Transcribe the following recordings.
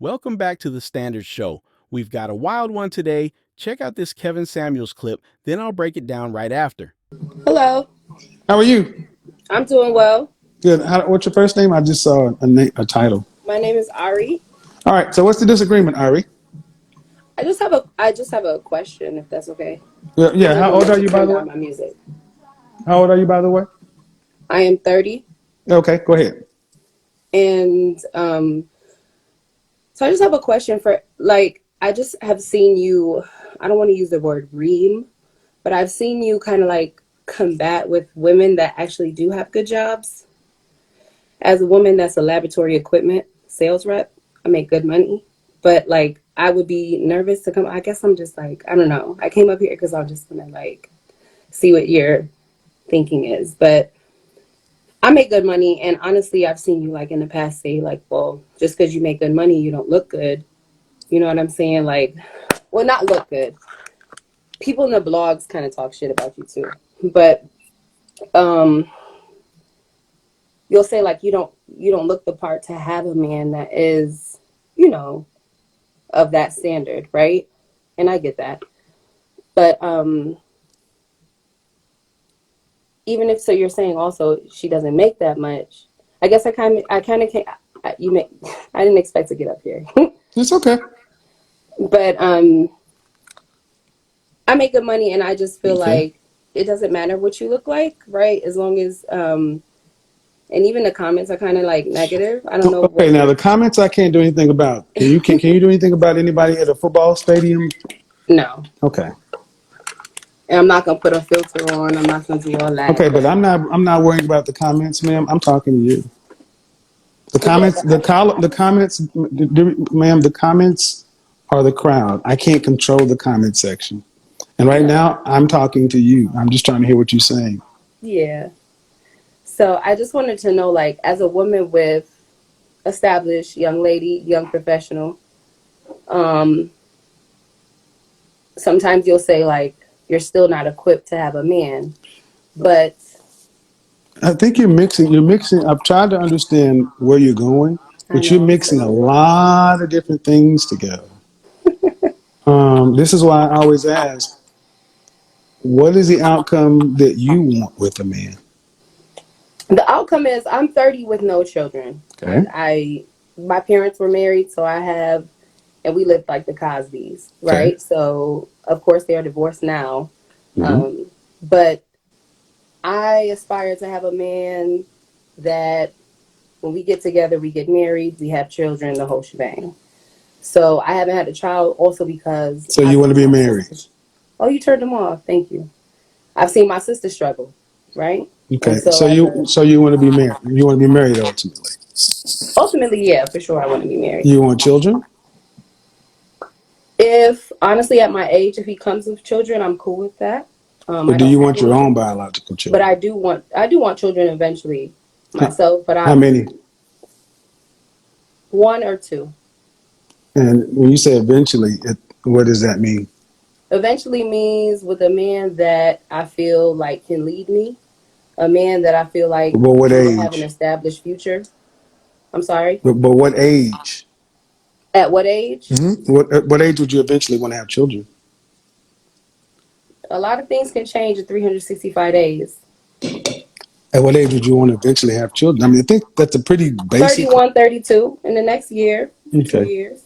Welcome back to the Standard Show. We've got a wild one today. Check out this Kevin Samuels clip, then I'll break it down right after. Hello. How are you? I'm doing well. Good. What's your first name? I just saw a title. My name is Ari. All right. So what's the disagreement, Ari? I just have a question, if that's okay. Yeah. I'm in How the old mood are to you, by turn the way? down my music. How old are you, by the way? I am 30, Okay. Go ahead. and so I just have a question for I just have seen you. I don't want to use the word ream, but I've seen you kind of like combat with women that actually do have good jobs. As a woman that's a laboratory equipment sales rep, I make good money. But like I would be nervous to come. I guess I'm just like, I don't know. I came up here because I'm just gonna like see what your thinking is. But I make good money, and honestly, I've seen you like in the past say like, well, just because you make good money, you don't look good. You know what I'm saying? Like, well, not look good. People in the blogs kind of talk shit about you too, but um, you'll say like you don't look the part to have a man that is, you know, of that standard, right? And I get that, but even if so, you're saying also she doesn't make that much. I kind of can't. You make. I didn't expect to get up here, It's okay. but I make good money, and I just feel Okay. like it doesn't matter what you look like, right? As long as and even the comments are kind of like negative. I don't know Okay. what Now you're. the comments I can't do anything about. Can you do anything about anybody at a football stadium? No, Okay. and I'm not gonna put a filter on. I'm not gonna do all that. Okay. But But I'm not worried about the comments, ma'am. I'm talking to you. The yeah, comments. The comments, ma'am. The comments are the crowd. I can't control the comment section. And right no, now, I'm talking to you. I'm just trying to hear what you're saying. yeah. So I just wanted to know, like, as a woman with established young lady, young professional, um, sometimes you'll say like you're still not equipped to have a man, but I think you're mixing. You're mixing. I've tried to understand where you're going, I but you're know I'm mixing a silly. lot of different things together. This is why I always ask, what is the outcome that you want with a man? The outcome is I'm 30 with no children, Okay. and my parents were married, so I have, and we lived like the Cosbys, Okay. right? So of course they are divorced now, Hmm. but I aspire to have a man that when we get together, we get married, we have children, the whole shebang. So I haven't had a child also because So I've you want to seen be my married? sister. Oh, you turned them off. Thank you. I've seen my sister struggle, right? And Okay. so So as you a so you want to be married? You want to be married ultimately? ultimately, yeah, for sure, I want to be married. You want children? If honestly, at my age, if he comes with children, I'm cool with that. Or I do don't you have want your any, own biological but children? I do want children eventually How, myself. But how I many? one or two. And when you say eventually, what does that mean? Eventually means with a man that I feel like can lead me, a man that I feel like But what will have an age? established future. I'm sorry. But what age? At what age? What age would you eventually want to have children? A lot of things can change in 365 days. At what age would you want to eventually have children? I mean, I think that's a pretty basic. 31, 32 in the next year, two Okay. years.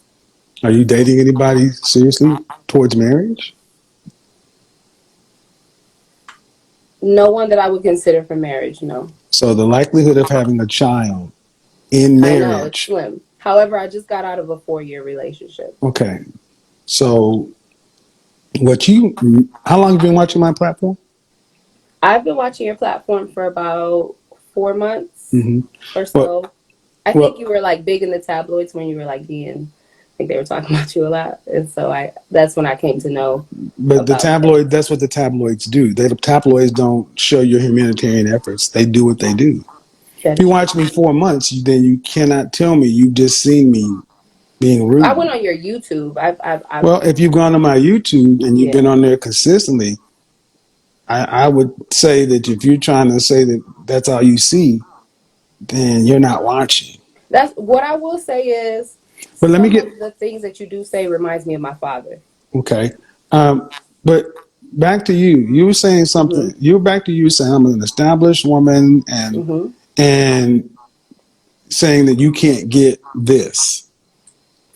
Are you dating anybody seriously towards marriage? No one that I would consider for marriage, no. So the likelihood of having a child in I know, it's marriage. slim. However, I just got out of a 4-year relationship. Okay. So how long have you been watching my platform? I've been watching your platform for about 4 months Hmm. or Well, so. I think well, you were like big in the tabloids when you were like being, I think they were talking about you a lot. And so that's when I came to know but about the that's what the tabloids do. The tabloids don't show your humanitarian efforts. They do what they do. If you fetish. watch me 4 months, then you cannot tell me you've just seen me being I went rude. on your YouTube. I've Well, if you've gone on my YouTube and you've been yeah. on there consistently, I would say that if you're trying to say that that's all you see, then you're not watching. That's what I will say is But let me Some get of the things that you do say reminds me of my father. okay. But back to you. You were saying something. Hmm. You're back to you saying I'm an established woman Hmm. and saying that you can't get this.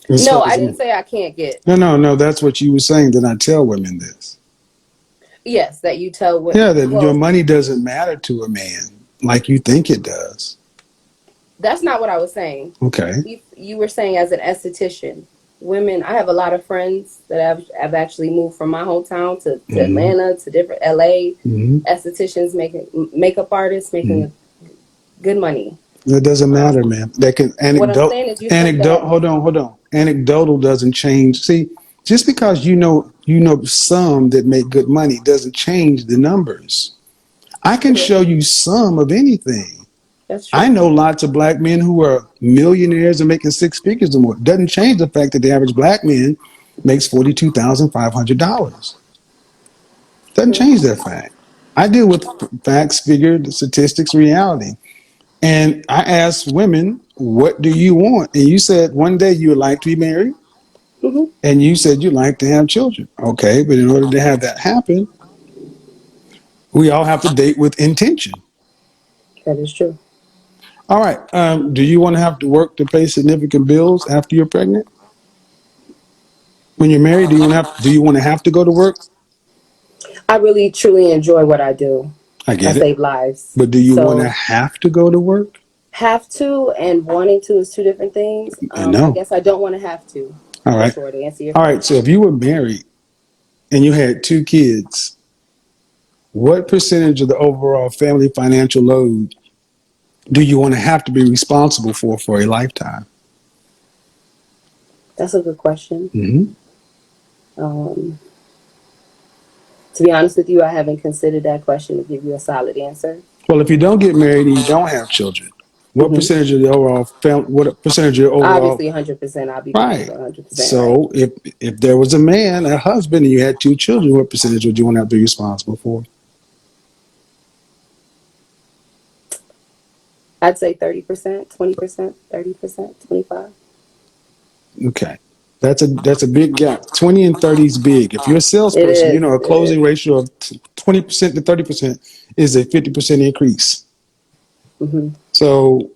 As No, far I as didn't say I can't get. no. That's what you were saying. That I tell women this. Yes, that you tell what. Yeah, that your Well, money doesn't matter to a man like you think it does. that's not what I was saying. Okay. You were saying as an esthetician, women. I have a lot of friends that have actually moved from my hometown to Mm-hmm. Atlanta to different LA Mm-hmm. estheticians making makeup artists Mm-hmm. making good money. It doesn't matter, Um, man. That can what I'm saying is, you said anecdote. that. Hold on. Anecdotal doesn't change. See, just because you know some that make good money doesn't change the numbers. I can True. show you some of anything. That's I true. know lots of black men who are millionaires and making six figures or more. Doesn't change the fact that the average black man makes $42,500. Doesn't True. change that fact. I deal with facts, figures, statistics, reality. And I asked women, what do you want? And you said one day you would like to be married, Hmm. and you said you'd like to have children. Okay, but in order to have that happen, we all have to date with intention. That is true. All right. Do you want to have to work to pay significant bills after you're pregnant? When you're married, do you want to have to go to work? I really truly enjoy what I do. I I get it. save lives. But do you want to So have to go to work? have to and wanting to is two different things. I I know. guess I don't want to have to, All for right. sure, to answer your All right. So question. if you were married and you had two kids, what percentage of the overall family financial load do you want to have to be responsible for a lifetime? That's a good question. Mm-hmm. Um, to be honest with you, I haven't considered that question to give you a solid answer. Well, if you don't get married and you don't have children, what Hmm. percentage of the overall what percentage of your overall Obviously, 100%. I'll be paying right? for 100%, right? So if there was a man, a husband, and you had two children, what percentage would you want to be responsible for? I'd say 30%, 20%, 30%, 25%. Okay. That's a big gap. 20 and 30 is big. If you're a It salesperson, you is. know a It is. closing ratio of 20% to 30% is a 50% increase. Hmm. So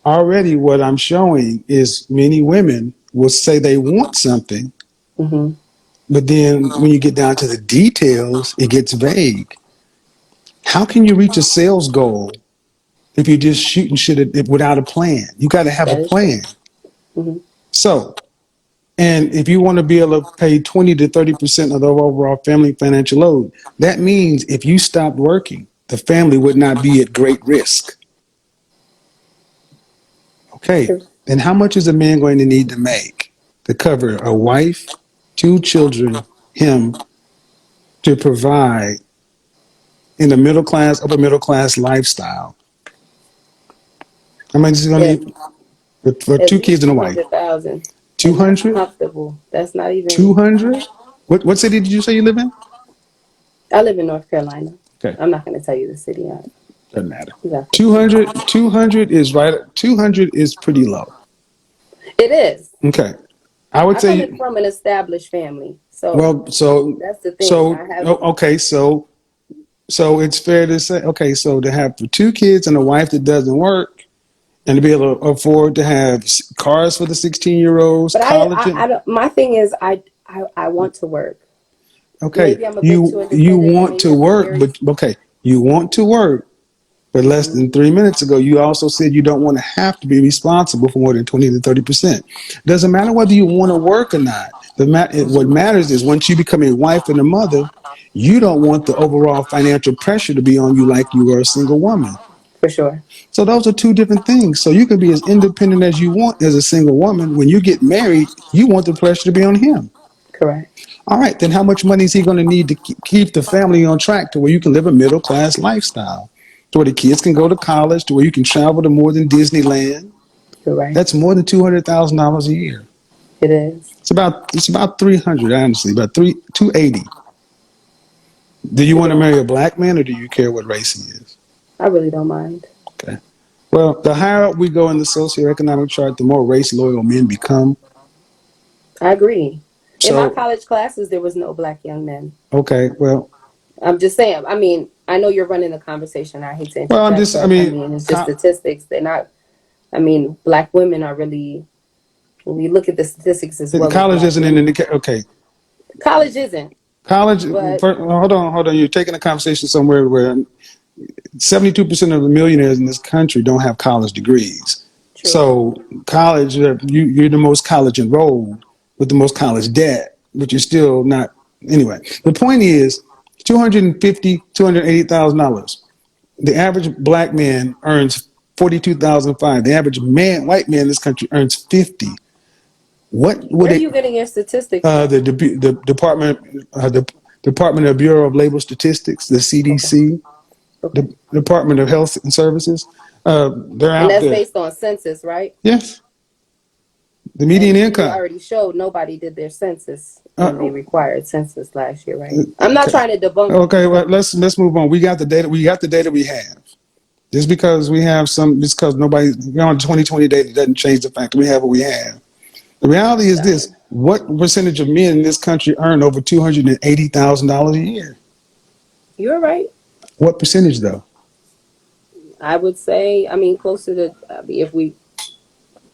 already what I'm showing is many women will say they want something, Hmm. but then when you get down to the details, it gets vague. How can you reach a sales goal if you're just shooting shit without a plan? You got to have a That is true. plan. Hmm. So, and if you want to be able to pay 20 to 30% of the overall family financial load, that means if you stopped working, the family would not be at great risk. Okay. True. Then how much is a man going to need to make to cover a wife, two children, him to provide in the middle class, upper middle class lifestyle? How much is he going to At, need for at two least kids and a two wife? hundred thousand, and that's 200? comfortable. That's not even. 200? What city did you say you live in? I live in North Carolina. Okay. I'm not going to tell you the city. Doesn't matter. You got 50. 200 is right. 200 is pretty low. It is. Okay. I would I come in say, from an established family, so well, so, that's the thing. I have. okay. So it's fair to say, okay, so to have two kids and a wife that doesn't work and to be able to afford to have cars for the 16-year-olds, But college I and, don't, my thing is, I want to work. okay, Maybe I'm a bit too you independent, and want maybe to I'm a work, very. but okay, you want to work. But less Hmm. than 3 minutes ago, you also said you don't want to have to be responsible for more than 20 to 30%. Doesn't matter whether you want to work or not. What matters is once you become a wife and a mother, you don't want the overall financial pressure to be on you like you were a single woman. For sure. So those are two different things. So you can be as independent as you want as a single woman. When you get married, you want the pressure to be on him. Correct. All right, then how much money is he going to need to keep the family on track to where you can live a middle class lifestyle, to where the kids can go to college, to where you can travel to more than Disneyland? You're right. That's more than $200,000 a year. It is. It's about 300, honestly, about 280. Do you It want to is. marry a black man or do you care what race he is? I really don't mind. Okay. Well, the higher up we go in the socioeconomic chart, the more race loyal men become. I agree. In my So, college classes, there was no black young men. okay, I'm just saying. I mean, I know you're running the conversation. I hate to I'm interject, just, I but I mean, mean, it's just statistics. They're not. I mean, black women are really. When we look at the statistics as well as college black isn't an men, indicator. Okay, college isn't. college. But Hold on. You're taking a conversation somewhere where 72% of the millionaires in this country don't have college degrees. true. So college, you're the most college enrolled with the most college debt, but you're still not. Anyway, the point is $280,000. The average black man earns 42,005. The average white man in this country earns 50. What would Where are it? you getting your statistics from? The Department of Bureau of Labor Statistics, the Okay. CDC, Okay. the Department of Health and Services. They're And out that's there. based on census, right? Yes, the median And you income. already showed nobody did their census when Uh, they required census last year, right? I'm not okay, trying to debunk what you're okay. Well, saying. let's move on. We got the data. We got the data we have. Just because we have some, just because we're on 2020 data doesn't change the fact that we have what we have. The reality is this: Stallion. what percentage of men in this country earn over $280,000 a year? You're right. What percentage, though? I would say, I mean, closer to, if we,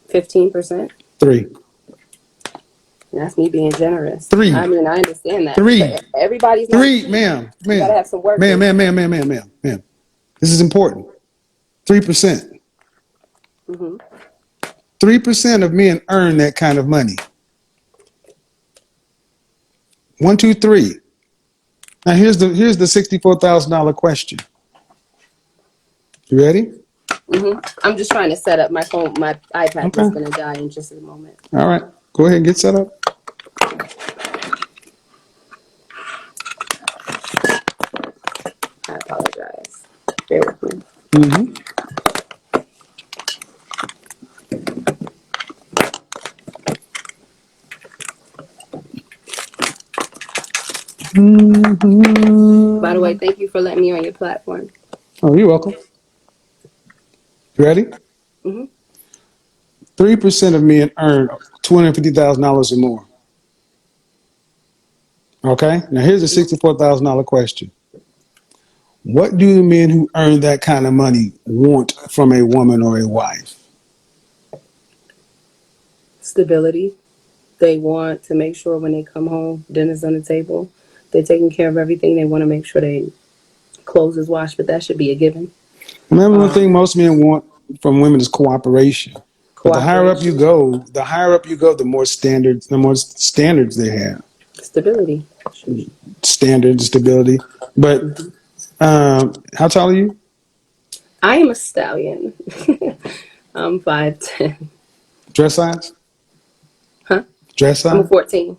15%. Three, That's me being generous. I three, mean, I understand that. three, But everybody's not three, equal. You got to have some workers. ma'am. This is important. 3%. Hmm. 3% of men earn that kind of money. One, two, three. Now here's the $64,000 question. You ready? I'm just trying to set up my phone. My iPad Okay. is going to die in just a moment. All right. Go ahead and get set up. I apologize. Bear with me. Mm-hmm. By the way, Mm-hmm. thank you for letting me on your platform. Oh, you're welcome. You ready? Hmm. 3% of men earn $250,000 or more. Okay. Now here's a $64,000 question. What do the men who earn that kind of money want from a woman or a wife? Stability. They want to make sure when they come home, dinner's on the table. They're taking care of everything. They want to make sure they clothes is washed, but that should be a given. Remember, one thing Um, most men want from women is cooperation. But the higher up you Cooperation, go, the more standards they have. stability. Standards, stability. But how tall are you? I am a stallion. I'm 5'10". Dress size? Huh? Dress I'm a size? 14.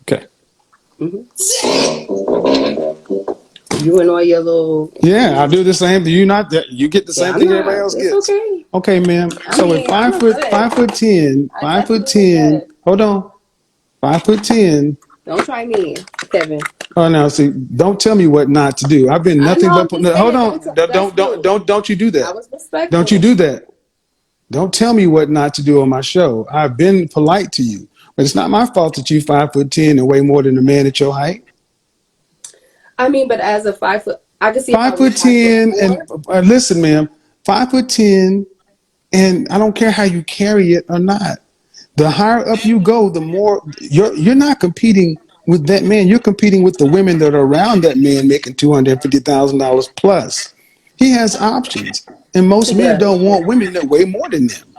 Okay. You and all your little. Yeah, I do the same. Do you not? You get the Yeah, same I'm thing everybody not. else It's gets. okay. Okay, ma'am. I So at mean, I five look foot, good. 5'10", I 5'10", definitely look good. hold on, 5'10". Don't try me, Kevin. Oh no! See, don't tell me what not to do. I've been I nothing know. but. I'm just Hold saying. on! That's me. Don't you do I that? was Don't you respectful. do that? Don't tell me what not to do on my show. I've been polite to you, but it's not my fault that you 5'10" and weigh more than a man at your height. I mean, but as a 5 foot, I could see if I Five was foot 10, and 5'4". listen, ma'am, 5'10", and I don't care how you carry it or not. The higher up you go, the more you're not competing with that man. You're competing with the women that are around that man making $250,000 plus. He has options, and most He men does. don't want women that weigh more than them.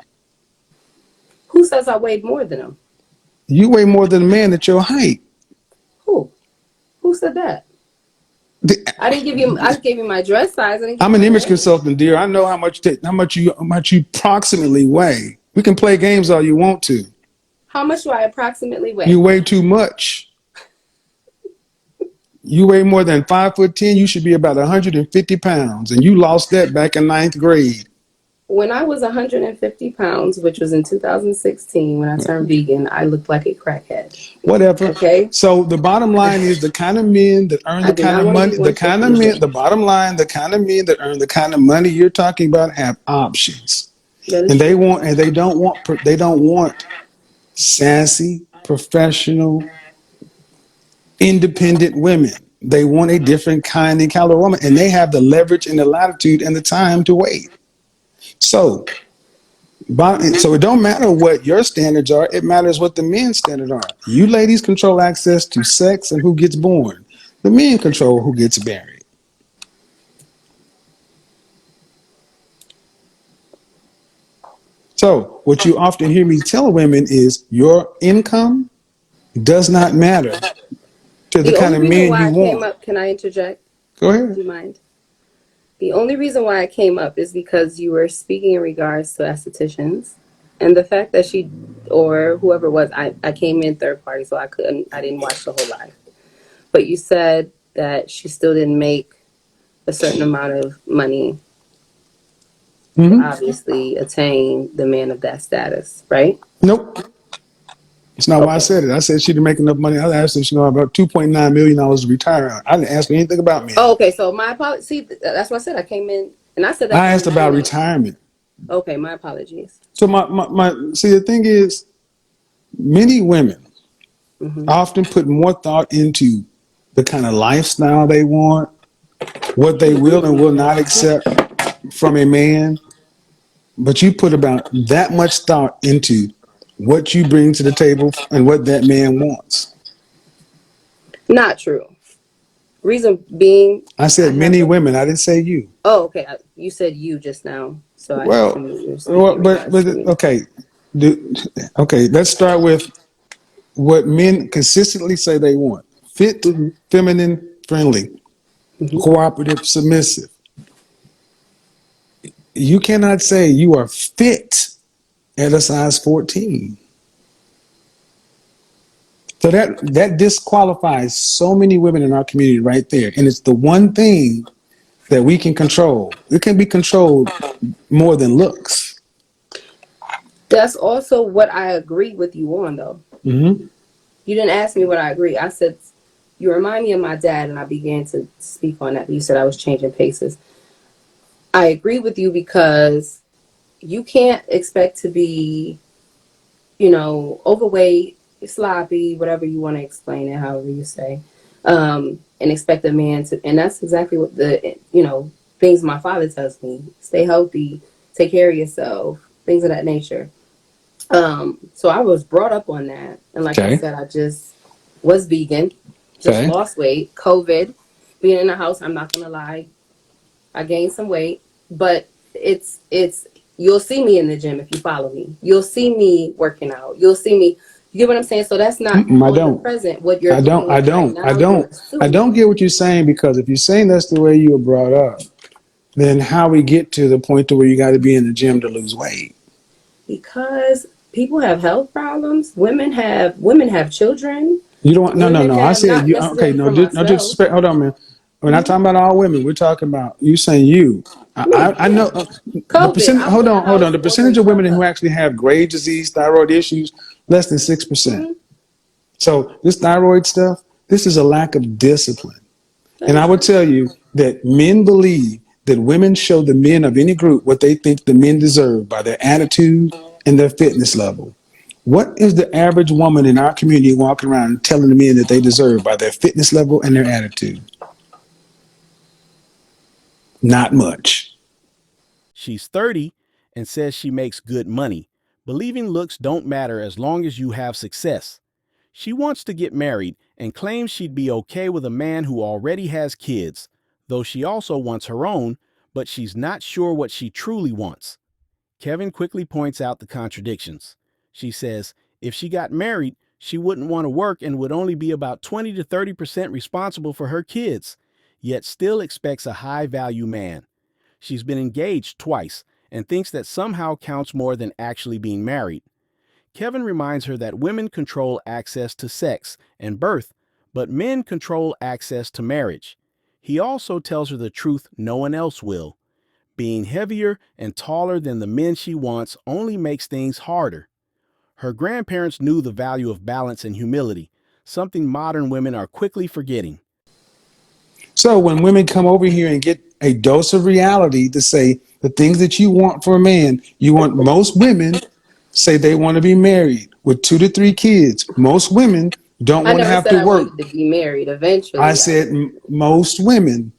Who says I weighed more than him? You weigh more than a man at your height. Who? Who said that? I didn't give you. I gave you my dress size. I didn't give I'm you an my image name. consultant, dear. I know how much you approximately weigh. We can play games all you want to. How much do I approximately You weigh? weigh too much. You weigh more than 5'10". You should be about 150 pounds, and you lost that back in ninth grade. When I was 150 pounds, which was in 2016, when I turned vegan, I looked like a crackhead. Whatever. Okay? So the bottom line is the kind of men that earn I the do kind not of want to money, be the kind of 150 men, again. the bottom line, the kind of men that earn the kind of money you're talking about have options. That is And true. they don't want sassy, professional, independent women. They want a different kind and caliber woman, and they have the leverage and the latitude and the time to wait. So, so it don't matter what your standards are. It matters what the men's standards are. You ladies control access to sex and who gets born. The men control who gets married. So, what you often hear me tell women is your income does not matter to the The kind only of reason men why you I came want. up, can I interject? Go Do ahead. you mind? The only reason why I came up is because you were speaking in regards to estheticians and the fact that she or whoever it was, I came in third party, so I didn't watch the whole live. But you said that she still didn't make a certain amount of money to Mm-hmm. obviously attain the man of that status, right? Nope. It's not why I Okay. said it. I said she didn't make enough money. I asked her if she know about $2.9 million to retire. I didn't ask her anything about Oh, men. okay. So my apologies. See, that's what I said. I came in and I said that I from the asked about beginning. retirement. Okay, my apologies. So see the thing is, many women Hmm. often put more thought into the kind of lifestyle they want, what they will and will not accept from a man, but you put about that much thought into what you bring to the table and what that man wants. Not true. Reason being, I I said have many a. women. I didn't say you. Oh, okay. You said you just now, so I Well, assume you were speaking in regards but to me. okay, okay. Let's start with what men consistently say they want: fit, Hmm. feminine, friendly, Hmm. cooperative, submissive. You cannot say you are fit at a size 14. So that disqualifies so many women in our community right there. And it's the one thing that we can control. It can be controlled more than looks. That's also what I agree with you on, though. Mm-hmm. You didn't ask me what I agree. I said you remind me of my dad, and I began to speak on that. But you said I was changing paces. I agree with you because you can't expect to be, overweight, sloppy, whatever you want to explain it, however you say, and expect a man to. And that's exactly what things my father tells me: stay healthy, take care of yourself, things of that nature. So I was brought up on that, and like I Okay. said, I just was vegan, just Okay. lost weight, COVID, being in the house. I'm not gonna lie, I gained some weight, but it's you'll see me in the gym if you follow me. You'll see me working out. You'll see me. You get what I'm saying? So that's not Mm-mm, I on the don't. present. What you're I don't. looking I at right don't. I now, you're don't. I don't assuming get what you're saying, because if you're saying that's the way you were brought up, then how we get to the point to where you got to be in the gym to lose weight? because people have health problems. Women have children. You don't. No, no, Women no. I have said not you. Okay. necessarily No. for No myself. disrespect. Hold on, man. We're not Hmm. talking about all women. We're talking about you saying you. Me, I yeah. know the COVID. percent. I was Hold in the on. Hold on. house The ordering percentage of stuff women who up. actually have Graves' disease, thyroid issues, less than 6%. Hmm. So this thyroid stuff, this is a lack of discipline. That And I is would true. tell you that men believe that women show the men of any group what they think the men deserve by their attitude and their fitness level. What is the average woman in our community walking around telling the men that they deserve by their fitness level and their attitude? Not much. She's 30 and says she makes good money, believing looks don't matter as long as you have success. She wants to get married and claims she'd be okay with a man who already has kids, though she also wants her own, but she's not sure what she truly wants. Kevin quickly points out the contradictions. She says if she got married, she wouldn't want to work and would only be about 20 to 30% responsible for her kids, yet still expects a high value man. She's been engaged twice and thinks that somehow counts more than actually being married. Kevin reminds her that women control access to sex and birth, but men control access to marriage. He also tells her the truth no one else will. Being heavier and taller than the men she wants only makes things harder. Her grandparents knew the value of balance and humility, something modern women are quickly forgetting. So when women come over here and get a dose of reality to say the things that you want for a man, you want most women say they want to be married with 2 to 3 kids. Most women don't I want to never have said to I work. wanted to be married. I Eventually, I said would. most women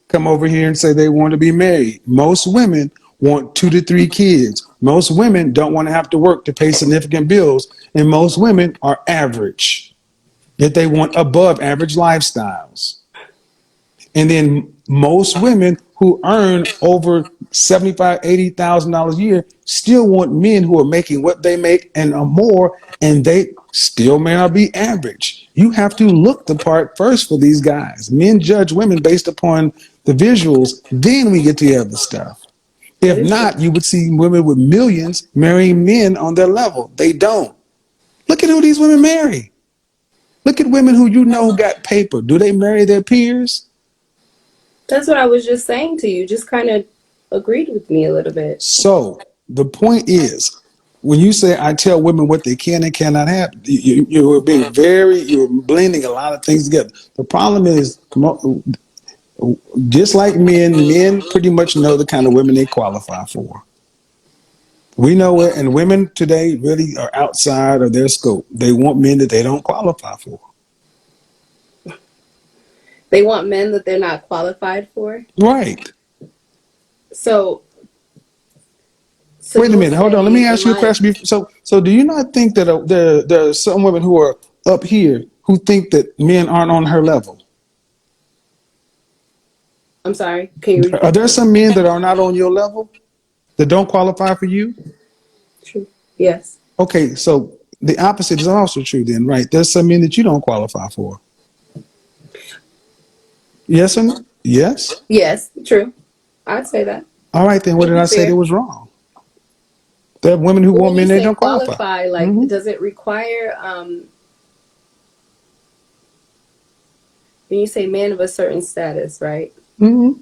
come over here and say they want to be married. Most women want 2 to 3 kids. Most women don't want to have to work to pay significant bills. And most women are average, yet they want above average lifestyles. And then most women who earn over 75, $80,000 a year still want men who are making what they make and more, and they still may not be average. You have to look the part first for these guys. Men judge women based upon the visuals, then we get to the other stuff. That If is true. not, you would see women with millions marrying men on their level. They don't. Look at who these women marry. Look at women who you know who got paper. Do they marry their peers? That's what I was just saying to you. Just kind of agreed with me a little bit. So the point is, when you say I tell women what they can and cannot have, you're being you're blending a lot of things together. The problem is, just like men pretty much know the kind of women they qualify for. We know it, and women today really are outside of their scope. They want men that they don't qualify for. They want men that they're not qualified for. Right. So, so Wait a you'll minute. Hold on. Let say, me in ask you a my, question. So do you not think that there are some women who are up here who think that men aren't on her level? I'm sorry, can you Are repeat there that? some men that are not on your level that don't qualify for you? True. Yes. Okay, so the opposite is also true then, right? There's some men that you don't qualify for. Yes or no? Yes? Yes. True. I'd say that. All right, then what To did be I say that fair. was wrong? There are women who But want when you men that say don't qualify. qualify, like, Hmm. does it require, when you say man of a certain status, right? Hmm.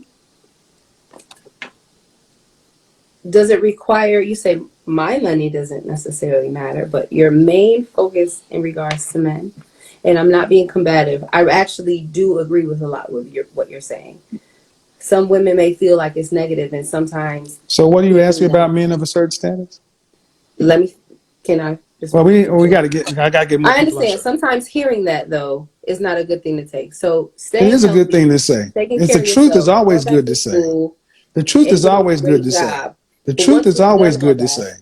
Does it require, you say my money doesn't necessarily matter, but your main focus in regards to men, and I'm not being combative, I actually do agree with a lot with what you're saying. Some women may feel like it's negative, and sometimes So what do you ask hearing me about them, men of a certain status? let me, can I just Well, we continue? I got to get more I people on understand. show. Sometimes hearing that, though, is not a good thing to take. So It staying is a good thing healthy, to say. taking It's care the of truth is yourself, going always back good to to say. school, The truth and is getting a always good great to say. job. The But truth once is you've always done all good to that, say.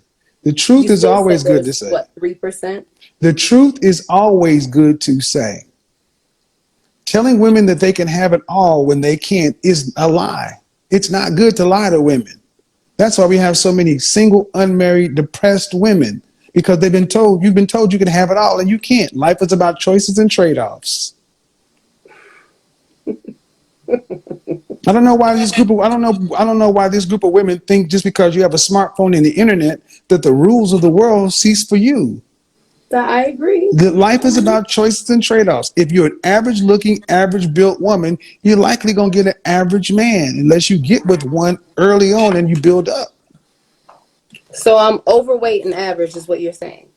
The you truth is still always said good to there's say. what, 3%? The truth is always good to say. Telling women that they can have it all when they can't is a lie. It's not good to lie to women. That's why we have so many single, unmarried, depressed women because you've been told you can have it all and you can't. Life is about choices and trade-offs. I don't know why this group of women think just because you have a smartphone and the internet that the rules of the world cease for you. That I agree. The life is about choices and trade-offs. If you're an average looking, average built woman, you're likely going to get an average man unless you get with one early on and you build up. So I'm overweight and average, is what you're saying.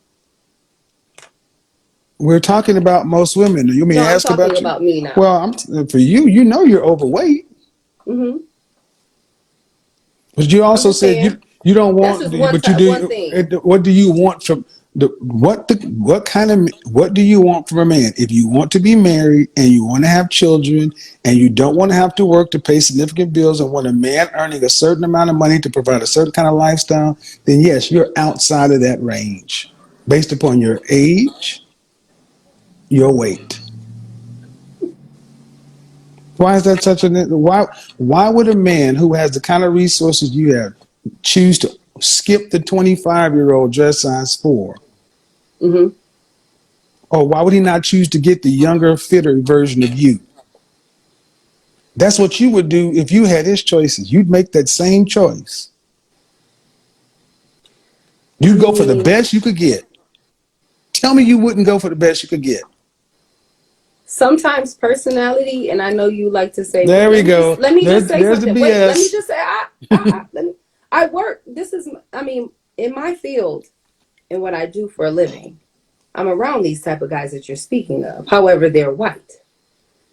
We're talking about most women. You may No, I'm ask talking about you. about me now. Well, for you, you know you're overweight. Hmm. But you I'm also just said saying you don't that's want, just one but you type, one do. thing. What do you want from what do you want from a man? If you want to be married and you want to have children and you don't want to have to work to pay significant bills and want a man earning a certain amount of money to provide a certain kind of lifestyle, then yes, you're outside of that range based upon your age, your weight. Why is that such a why would a man who has the kind of resources you have choose to skip the 25-year-old dress size 4? Hmm. Or why would he not choose to get the younger, fitter version of you? That's what you would do if you had his choices. You'd make that same choice. I You'd go for the mean, best you could get. Tell me you wouldn't go for the best you could get. sometimes personality, and I know you like to say, There we go. let me just say There's the something. Wait, let me BS. just say, let me, I work. This is, I mean, in my field and what I do for a living, I'm around these type of guys that you're speaking of. However, they're white.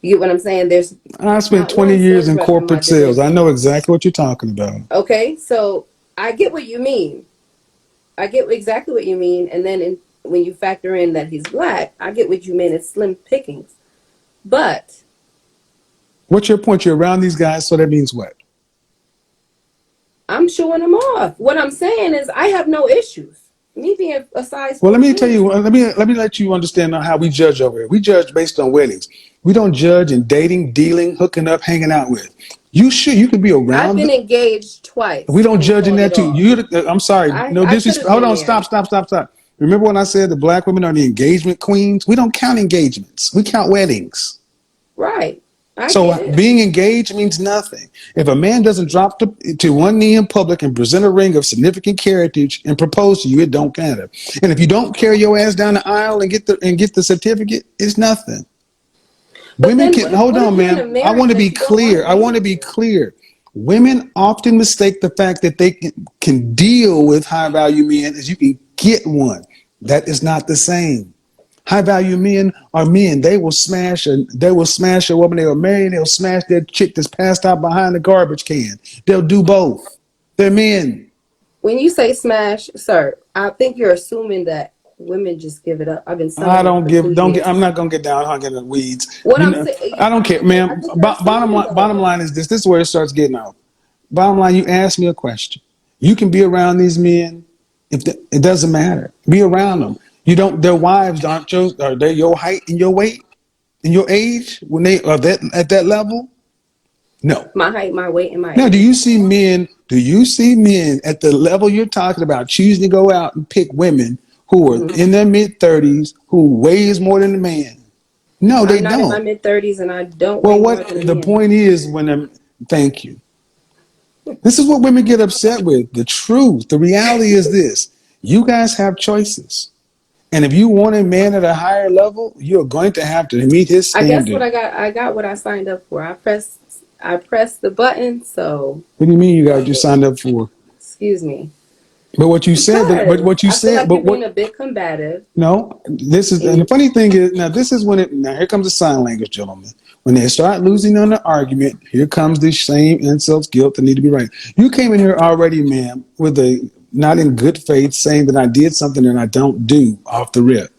You get what I'm saying? There's I spent not 20 one years sales in rep in my corporate sales. I know division. exactly what you're talking about. Okay, so I get what you mean. I get exactly what you mean, and then when you factor in that he's black, I get what you mean. It's slim pickings, but What's your point? You're around these guys, so that means what? I'm showing them off. What I'm saying is, I have no issues. Me being a size Well, let me 14 tell is you. Let me let you understand how we judge over here. We judge based on weddings. We don't judge in dating, dealing, hooking up, hanging out with. You should. You can be I've around. been engaged We twice don't and judge in called that it too. off. I'm sorry. No I could disrespect. have Hold been on. Stop. married. Stop. Stop. Stop. Remember when I said the black women are the engagement queens? We don't count engagements. We count weddings. Right. I So get it. being engaged means nothing. If a man doesn't drop to one knee in public and present a ring of significant heritage and propose to you, it don't matter. And if you don't carry your ass down the aisle and get the certificate, it's nothing. But Women then can hold what if on, you're in a man. I marriage want to be that you don't want clear. to I be want to be in? clear. Women often mistake the fact that they can deal with high value men as you can get one. That is not the same. High value men are men. They will smash a woman they were married. They'll smash that chick that's passed out behind the garbage can. They'll do both. They're men. When you say smash, sir, I think you're assuming that women just give it up. I've been I celibate don't for give. Don't get. I'm two years. not gonna get down hung in the weeds. What You I'm know. saying, I don't care, I man. think you're assuming Bottom though. line is this. This is where it starts getting off. Bottom line, you ask me a question. You can be around these men. It doesn't matter. Be around Hmm. them. You don't. Their wives aren't your. Are they your height and your weight and your age when they are that at that level? No. My height, my weight, and my Now, do age. you see men? Do you see men at the level you're talking about choosing to go out and pick women who are Hmm. in their mid 30s who weighs more than a man? No, they I'm not in my don't. mid 30s, and I don't weigh Well, more what than a the man. point is when I'm, thank you. This is what women get upset with. The truth, the reality is this. You guys have choices. And if you want a man at a higher level, you're going to have to meet his I guess what standard. I got what I signed up for. I pressed the button, so What do you mean you got what fuck you it. signed up for? Excuse me. But what you said, but Because what you I feel said, like but you're what, being a bit combative, no, this is, and and the you. funny thing is, now this is when now here comes the sign language, gentlemen. When they start losing on the argument, here comes this shame, insults, guilt that need to be right. You came in here already, ma'am, with a not in good faith saying that I did something that I don't do off the rip.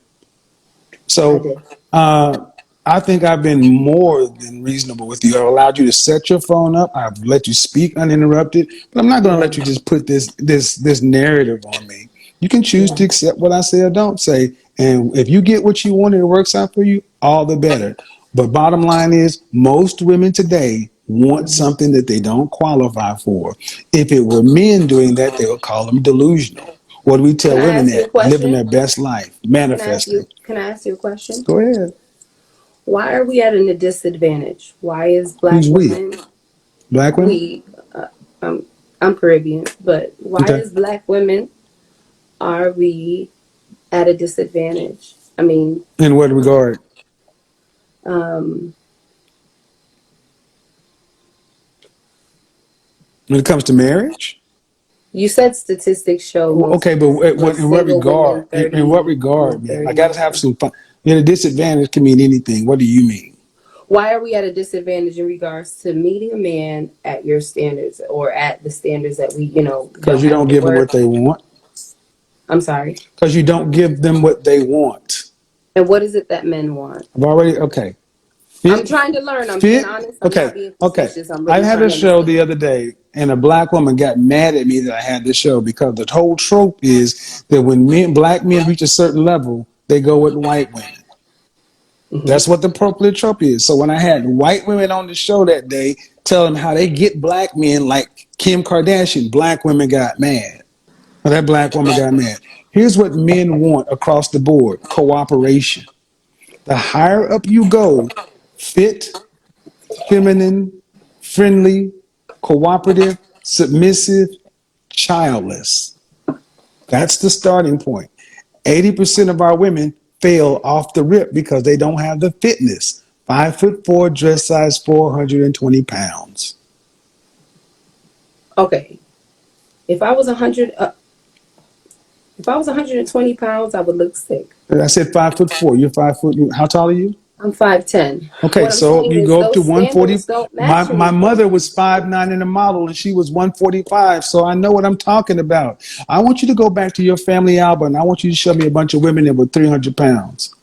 I So did. uh, I think I've been more than reasonable with you. I've allowed you to set your phone up. I've let you speak uninterrupted, but I'm not going to Yeah, let you just put this narrative on me. You can choose yeah. to accept what I say or don't say, and if you get what you want and it works out for you, all the better. But bottom line is, most women today want Hmm. something that they don't qualify for. If it were men doing that, they would call them delusional. What do we Can tell I women ask you a that? Living question? their best life, manifesting. Can I ask you a question? Go ahead. Why are we at a disadvantage? Why is black Who's we? women Black women? we? Uh, um, I'm Caribbean, but why Okay. is black women are we at a disadvantage? I mean, In what regard? um, When it comes to marriage? you said statistics show Okay, but most in what single women regard? In what 30 regard, mid man? I got 30s. to have some fun. A disadvantage can mean anything. What do you mean? Why are we at a disadvantage in regards to meeting a man at your standards or at the standards that we Because don't you have don't to give them work? what they want. I'm sorry. Because you don't give them what they want. And what is it that men want? I've already, okay. I'm Fit, trying to learn. I'm being fit. honest. I'm not Okay, being okay. facetious. I'm I really had trying a to show the understand. other day, and a black woman got mad at me that I had this show because the whole trope is that when black men reach a certain level, they go with white women. Hmm. That's what the appropriate trope is. So when I had white women on the show that day telling how they get black men like Kim Kardashian, black women got mad. Or that black woman got mad. Here's what men want across the board: cooperation. The higher up you go, fit, feminine, friendly, cooperative, submissive, childless. That's the starting point. 80% of our women fail off the rip because they don't have the fitness. 5'4", dress size 420 pounds. Okay, if I was 100, if I was 120 pounds, I would look sick. I said 5'4". You're 5 foot. How tall are you? I'm 5'10". Okay, What I'm so saying you is go up to those 140. standards don't My match my anything. mother was 5'9" in a model, and she was 145. So I know what I'm talking about. I want you to go back to your family album. And I want you to show me a bunch of women that were 300 pounds.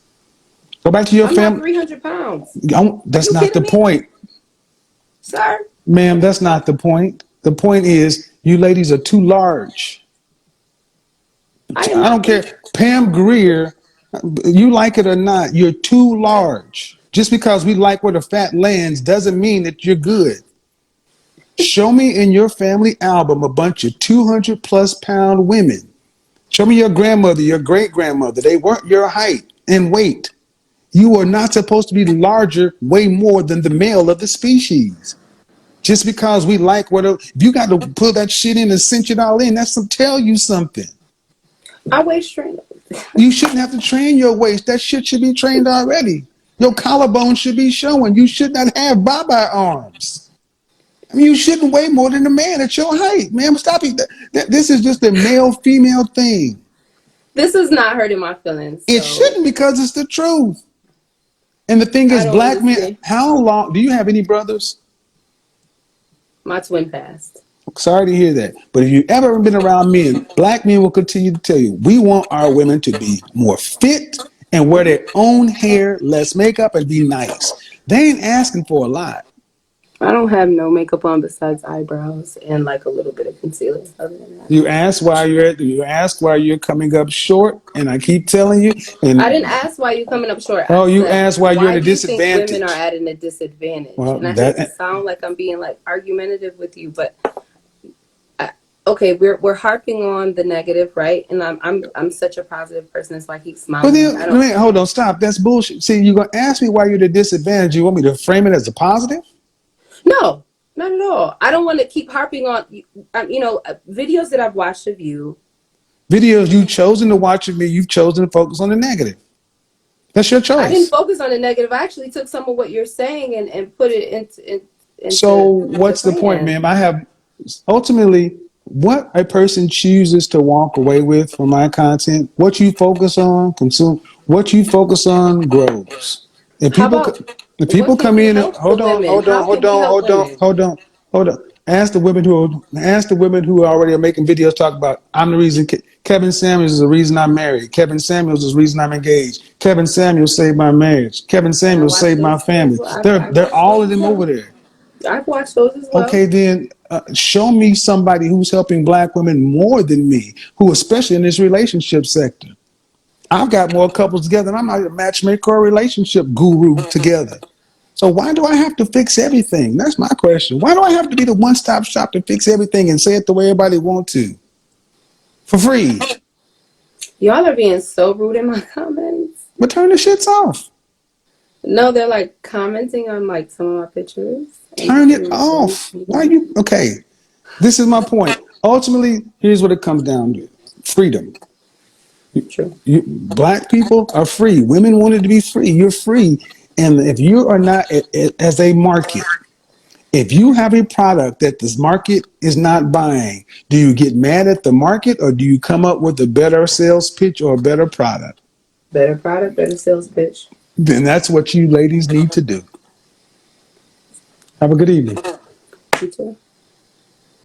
Go back to your I'm not family. 300 pounds. Are That's you not the kidding me, point, sir? ma'am. That's not the point. The point is you ladies are too large. I am I not don't three. care. Pam Grier, you like it or not, you're too large. Just because we like where the fat lands doesn't mean that you're good. Show me in your family album a bunch of 200 plus pound women. Show me your grandmother, your great grandmother. They weren't your height and weight. You are not supposed to be larger way more than the male of the species. Just because we like what, if you got to put that shit in and cinch it all in, that's to tell you something. I weigh straight. You shouldn't have to train your waist. That shit should be trained already. Your collarbone should be showing. You should not have bye-bye arms. I mean, you shouldn't weigh more than a man at your height, man. Stop it. This is just a male-female thing. This is not hurting my feelings, It so shouldn't because it's the truth. And the thing I is, don't black men, understand. how long, do you have any brothers? My twin passed. Sorry to hear that. But if you've ever been around men, black men will continue to tell you, we want our women to be more fit and wear their own hair, less makeup, and be nice. They ain't asking for a lot. I don't have no makeup on besides eyebrows and like a little bit of concealer. Other than that, You ask why you're coming up short, and I keep telling you, I didn't and ask why you coming up short. I oh, you said, ask why you're why at a do you think women are disadvantage. at a disadvantage? Well, And I hate to that sound like I'm being like argumentative with you, but okay, we're harping on the negative, right? And I'm such a positive person, so I keep but smiling. I then, don't. man, hold on, stop. That's bullshit. See, you're gonna ask me why you're at a disadvantage. You want me to frame it as a positive? No, not at all. I don't want to keep harping on, videos that I've watched of you. Videos you've chosen to watch of me, you've chosen to focus on the negative. That's your I didn't choice. focus on the negative. I actually took some of what you're saying and put it So into what's the point, plan. ma'am? I have ultimately what a person chooses to walk away with from my content. What you focus on, consume. What you focus on grows. If How people, about if what people can come we in, and, help the women? How can we help women? hold on. Ask the women who already are making videos talk about. I'm the reason. Kevin Samuels is the reason I'm married. Kevin Samuels is the reason I'm engaged. Kevin Samuels saved my marriage. Kevin I Samuels watch saved my those as family. well. I've They're watched all those of as them over well. there. I've watched those as well. Okay, then show me somebody who's helping black women more than me, who especially in this relationship sector. I've got more couples together, and I'm not a matchmaker or a relationship guru together. So why do I have to fix everything? That's my question. Why do I have to be the one-stop shop to fix everything and say it the way everybody wants to for free? Y'all are being so rude in my comments. But turn the shits off. No, they're like commenting on like some of my pictures and Turn just it being really off. Why mean. you okay? This is my point. Ultimately, here's what it comes down to: freedom. True. Black people are free. Women wanted to be free. You're free. And if you are not, as a market, if you have a product that this market is not buying, do you get mad at the market or do you come up with a better sales pitch or a better product? Better product, better sales pitch. Then that's what you ladies need to do. Have a good evening. You too.